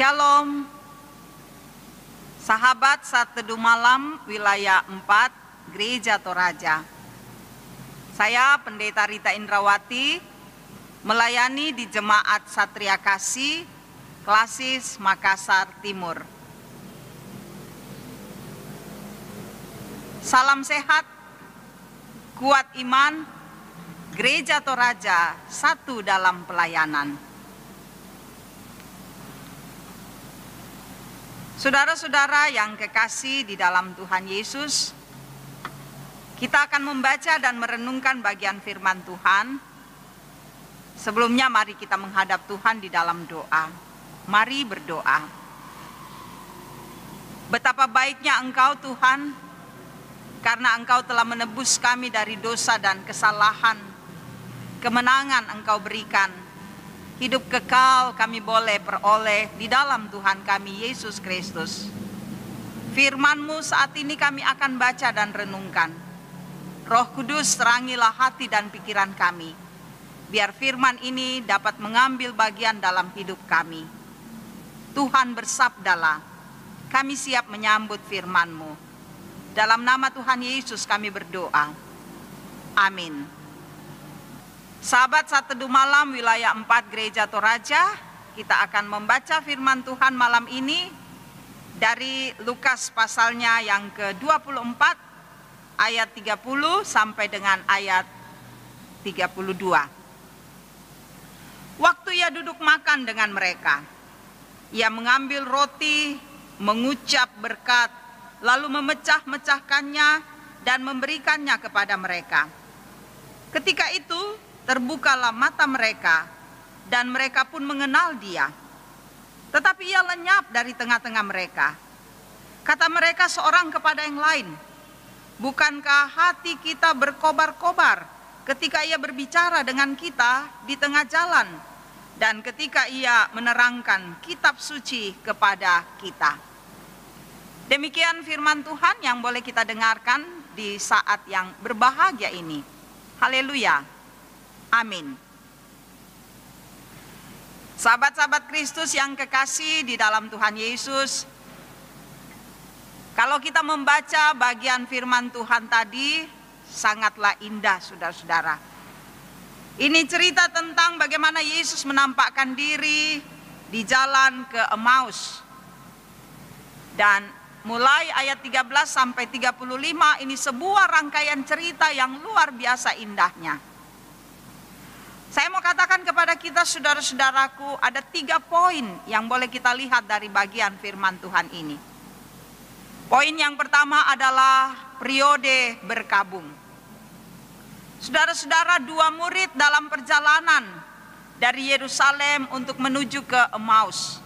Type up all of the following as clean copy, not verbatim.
Shalom, sahabat Saat Teduh Malam Wilayah 4 Gereja Toraja. Saya Pendeta Rita Indrawati melayani di Jemaat Satria Kasih, Klasis Makassar Timur. Salam sehat, kuat iman, Gereja Toraja satu dalam pelayanan. Saudara-saudara yang kekasih di dalam Tuhan Yesus, kita akan membaca dan merenungkan bagian firman Tuhan. Sebelumnya mari kita menghadap Tuhan di dalam doa. Mari berdoa. Betapa baiknya Engkau Tuhan, karena Engkau telah menebus kami dari dosa dan kesalahan. Kemenangan Engkau berikan. Hidup kekal kami boleh peroleh di dalam Tuhan kami Yesus Kristus. Firman-Mu saat ini kami akan baca dan renungkan. Roh Kudus terangilah hati dan pikiran kami. Biar firman ini dapat mengambil bagian dalam hidup kami. Tuhan bersabdalah, kami siap menyambut firman-Mu. Dalam nama Tuhan Yesus kami berdoa. Amin. Sahabat Saat Teduh Malam Wilayah 4 Gereja Toraja, kita akan membaca firman Tuhan malam ini dari Lukas pasalnya yang ke-24 ayat 30 sampai dengan ayat 32. Waktu ia duduk makan dengan mereka, ia mengambil roti, mengucap berkat, lalu memecah-mecahkannya dan memberikannya kepada mereka. Ketika itu terbukalah mata mereka, dan mereka pun mengenal Dia. Tetapi ia lenyap dari tengah-tengah mereka. Kata mereka seorang kepada yang lain, bukankah hati kita berkobar-kobar ketika ia berbicara dengan kita di tengah jalan, dan ketika ia menerangkan kitab suci kepada kita? Demikian firman Tuhan yang boleh kita dengarkan di saat yang berbahagia ini. Haleluya. Amin. Sahabat-sahabat Kristus yang kekasih di dalam Tuhan Yesus, kalau kita membaca bagian firman Tuhan tadi, sangatlah indah saudara-saudara. Ini cerita tentang bagaimana Yesus menampakkan diri di jalan ke Emmaus. Dan mulai ayat 13 sampai 35 ini sebuah rangkaian cerita yang luar biasa indahnya. Saya mau katakan kepada kita saudara-saudaraku, ada 3 poin yang boleh kita lihat dari bagian firman Tuhan ini. Poin yang pertama adalah periode berkabung. Saudara-saudara, 2 murid dalam perjalanan dari Yerusalem untuk menuju ke Emmaus.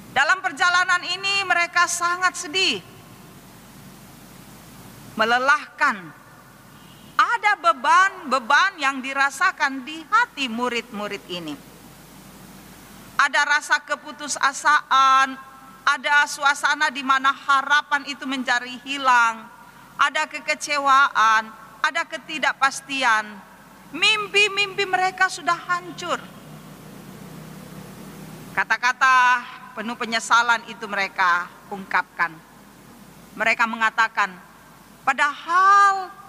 Dalam perjalanan ini mereka sangat sedih, melelahkan. Ada beban-beban yang dirasakan di hati murid-murid ini. Ada rasa keputusasaan, ada suasana di mana harapan itu menjadi hilang, ada kekecewaan, ada ketidakpastian. Mimpi-mimpi mereka sudah hancur. Kata-kata penuh penyesalan itu mereka ungkapkan. Mereka mengatakan, padahal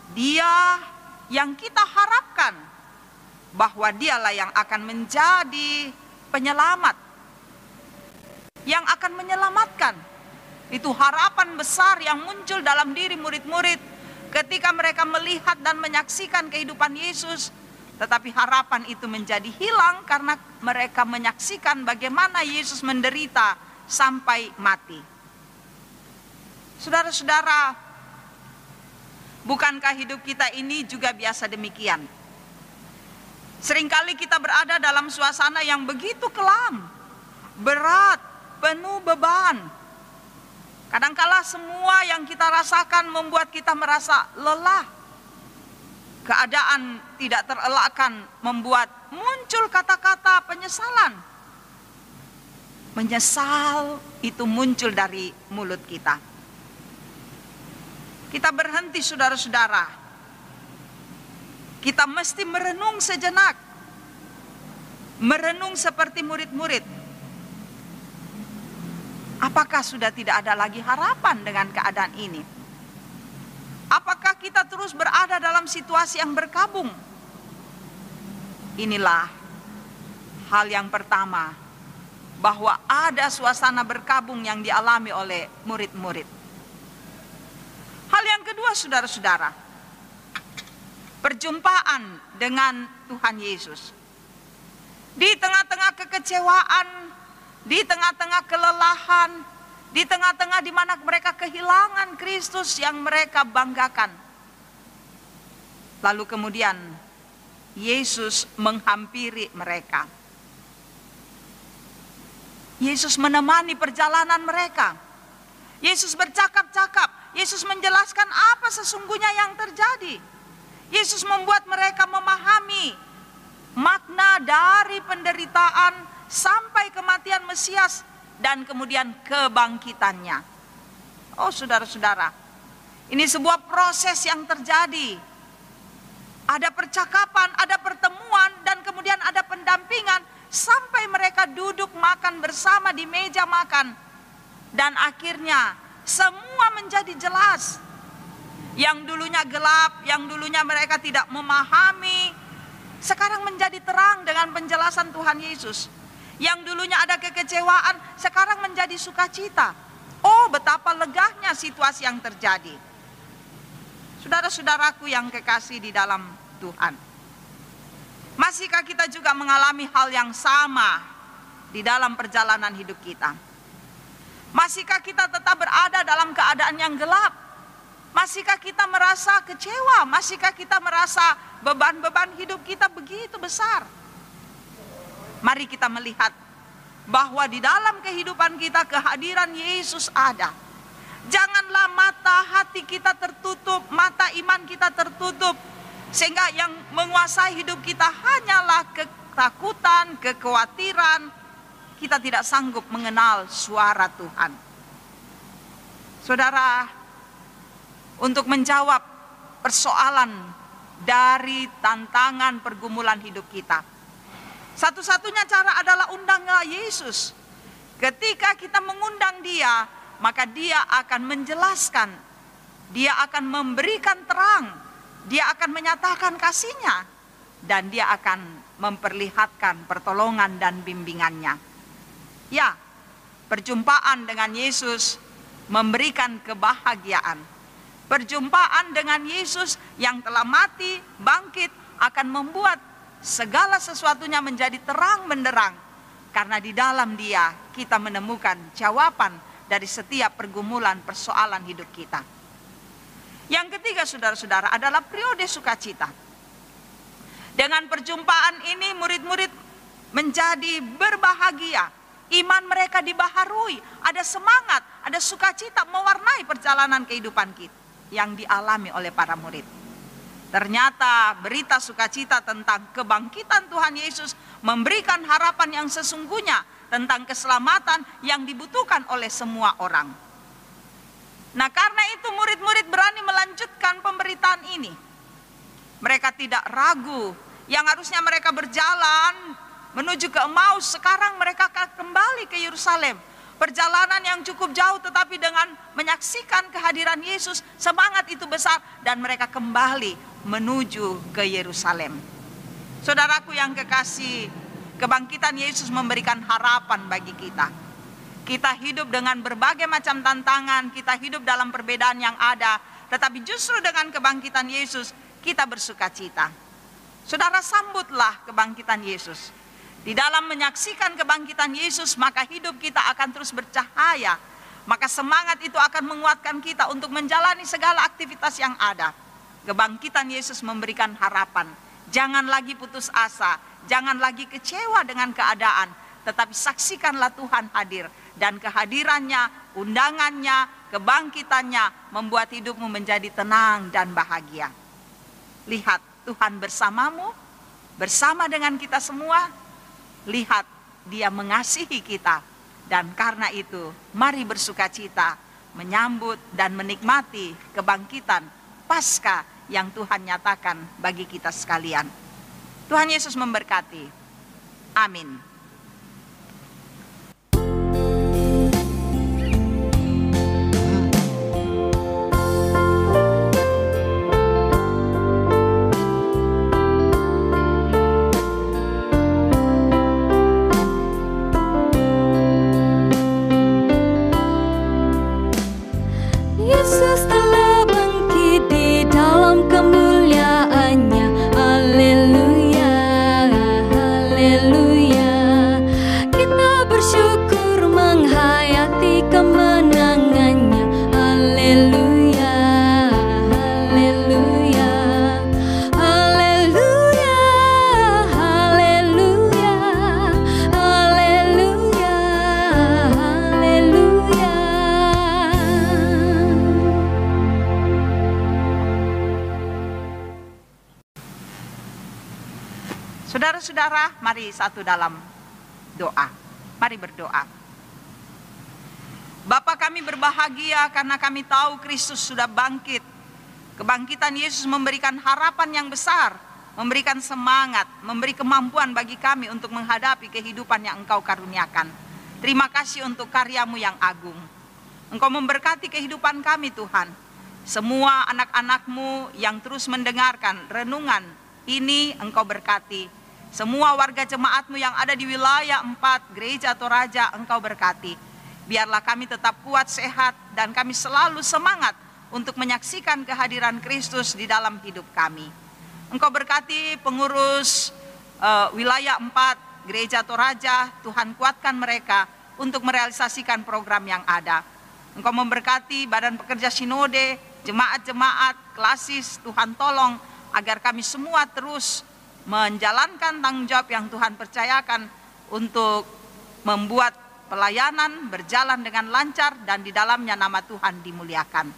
Dia yang kita harapkan, bahwa Dialah yang akan menjadi penyelamat, yang akan menyelamatkan. Itu harapan besar yang muncul dalam diri murid-murid ketika mereka melihat dan menyaksikan kehidupan Yesus. Tetapi harapan itu menjadi hilang karena mereka menyaksikan bagaimana Yesus menderita sampai mati. Saudara-saudara, bukankah hidup kita ini juga biasa demikian? Seringkali kita berada dalam suasana yang begitu kelam, berat, penuh beban. Kadangkala semua yang kita rasakan membuat kita merasa lelah. Keadaan tidak terelakkan membuat muncul kata-kata penyesalan. Menyesal itu muncul dari mulut kita. Kita berhenti saudara-saudara. Kita mesti merenung sejenak. Merenung seperti murid-murid. Apakah sudah tidak ada lagi harapan dengan keadaan ini? Apakah kita terus berada dalam situasi yang berkabung? Inilah hal yang pertama, bahwa ada suasana berkabung yang dialami oleh murid-murid. Hal yang kedua, saudara-saudara, perjumpaan dengan Tuhan Yesus. Di tengah-tengah kekecewaan, di tengah-tengah kelelahan, di tengah-tengah di mana mereka kehilangan Kristus yang mereka banggakan. Lalu kemudian Yesus menghampiri mereka. Yesus menemani perjalanan mereka. Yesus bercakap-cakap. Yesus menjelaskan apa sesungguhnya yang terjadi. Yesus membuat mereka memahami makna dari penderitaan sampai kematian Mesias dan kemudian kebangkitannya. Oh saudara-saudara, ini sebuah proses yang terjadi. Ada percakapan, ada pertemuan, dan kemudian ada pendampingan sampai mereka duduk makan bersama di meja makan. Dan akhirnya semua menjadi jelas. Yang dulunya gelap, yang dulunya mereka tidak memahami, sekarang menjadi terang dengan penjelasan Tuhan Yesus. Yang dulunya ada kekecewaan, sekarang menjadi sukacita. Oh, betapa legahnya situasi yang terjadi. Saudara-saudaraku yang kekasih di dalam Tuhan, masihkah kita juga mengalami hal yang sama di dalam perjalanan hidup kita? Masihkah kita tetap berada dalam keadaan yang gelap? Masihkah kita merasa kecewa? Masihkah kita merasa beban-beban hidup kita begitu besar? Mari kita melihat bahwa di dalam kehidupan kita kehadiran Yesus ada. Janganlah mata hati kita tertutup, mata iman kita tertutup, sehingga yang menguasai hidup kita hanyalah ketakutan, kekhawatiran. Kita tidak sanggup mengenal suara Tuhan. Saudara, untuk menjawab persoalan dari tantangan pergumulan hidup kita, satu-satunya cara adalah undanglah Yesus. Ketika kita mengundang Dia, maka Dia akan menjelaskan, Dia akan memberikan terang, Dia akan menyatakan kasih-Nya, dan Dia akan memperlihatkan pertolongan dan bimbingannya. Ya, perjumpaan dengan Yesus memberikan kebahagiaan. Perjumpaan dengan Yesus yang telah mati, bangkit, akan membuat segala sesuatunya menjadi terang benderang. Karena di dalam Dia kita menemukan jawaban dari setiap pergumulan persoalan hidup kita. Yang ketiga, saudara-saudara, adalah periode sukacita. Dengan perjumpaan ini murid-murid menjadi berbahagia. Iman mereka dibaharui, ada semangat, ada sukacita mewarnai perjalanan kehidupan kita yang dialami oleh para murid. Ternyata berita sukacita tentang kebangkitan Tuhan Yesus memberikan harapan yang sesungguhnya tentang keselamatan yang dibutuhkan oleh semua orang. Nah, karena itu murid-murid berani melanjutkan pemberitaan ini. Mereka tidak ragu, yang harusnya mereka berjalan menuju ke Emmaus, sekarang mereka akan kembali ke Yerusalem. Perjalanan yang cukup jauh, tetapi dengan menyaksikan kehadiran Yesus, semangat itu besar dan mereka kembali menuju ke Yerusalem. Saudaraku yang kekasih, kebangkitan Yesus memberikan harapan bagi kita. Kita hidup dengan berbagai macam tantangan, kita hidup dalam perbedaan yang ada, tetapi justru dengan kebangkitan Yesus kita bersukacita. Saudara, sambutlah kebangkitan Yesus. Di dalam menyaksikan kebangkitan Yesus, maka hidup kita akan terus bercahaya. Maka semangat itu akan menguatkan kita untuk menjalani segala aktivitas yang ada. Kebangkitan Yesus memberikan harapan. Jangan lagi putus asa, jangan lagi kecewa dengan keadaan, tetapi saksikanlah Tuhan hadir. Dan kehadirannya, undangannya, kebangkitannya membuat hidupmu menjadi tenang dan bahagia. Lihat, Tuhan bersamamu, bersama dengan kita semua. Lihat, Dia mengasihi kita. Dan karena itu, mari bersukacita menyambut dan menikmati kebangkitan Paskah yang Tuhan nyatakan bagi kita sekalian. Tuhan Yesus memberkati. Amin. Saudara-saudara, mari satu dalam doa. Mari berdoa. Bapa, kami berbahagia karena kami tahu Kristus sudah bangkit. Kebangkitan Yesus memberikan harapan yang besar, memberikan semangat, memberi kemampuan bagi kami untuk menghadapi kehidupan yang Engkau karuniakan. Terima kasih untuk karya-Mu yang agung. Engkau memberkati kehidupan kami, Tuhan. Semua anak-anak-Mu yang terus mendengarkan renungan ini Engkau berkati. Semua warga jemaat-Mu yang ada di wilayah 4 Gereja Toraja Engkau berkati. Biarlah kami tetap kuat, sehat, dan kami selalu semangat untuk menyaksikan kehadiran Kristus di dalam hidup kami. Engkau berkati pengurus wilayah 4 Gereja Toraja, Tuhan kuatkan mereka untuk merealisasikan program yang ada. Engkau memberkati badan pekerja sinode, jemaat-jemaat, klasis, Tuhan tolong agar kami semua terus menjalankan tanggung jawab yang Tuhan percayakan untuk membuat pelayanan berjalan dengan lancar dan di dalamnya nama Tuhan dimuliakan.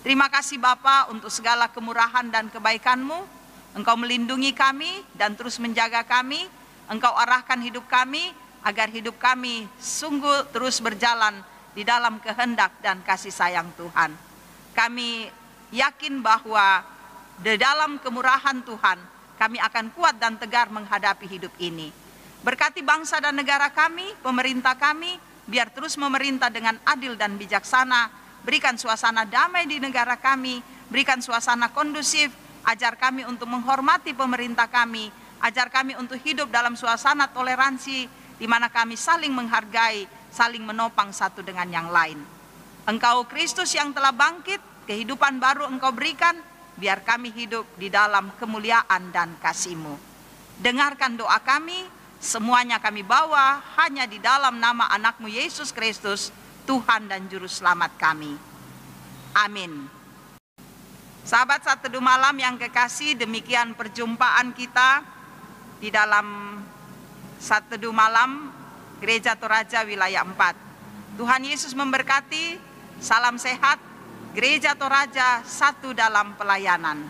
Terima kasih Bapa untuk segala kemurahan dan kebaikan-Mu. Engkau melindungi kami dan terus menjaga kami. Engkau arahkan hidup kami agar hidup kami sungguh terus berjalan di dalam kehendak dan kasih sayang Tuhan. Kami yakin bahwa di dalam kemurahan Tuhan kami akan kuat dan tegar menghadapi hidup ini. Berkati bangsa dan negara kami, pemerintah kami, biar terus memerintah dengan adil dan bijaksana. Berikan suasana damai di negara kami, berikan suasana kondusif, ajar kami untuk menghormati pemerintah kami, ajar kami untuk hidup dalam suasana toleransi, di mana kami saling menghargai, saling menopang satu dengan yang lain. Engkau Kristus yang telah bangkit, kehidupan baru Engkau berikan, biar kami hidup di dalam kemuliaan dan kasih-Mu. Dengarkan doa kami, semuanya kami bawa hanya di dalam nama anak-Mu Yesus Kristus, Tuhan dan Juru Selamat kami. Amin. Sahabat Satu Teduh Malam yang kekasih, demikian perjumpaan kita di dalam Satu Teduh Malam Gereja Toraja wilayah 4. Tuhan Yesus memberkati, salam sehat, Gereja Toraja satu dalam pelayanan.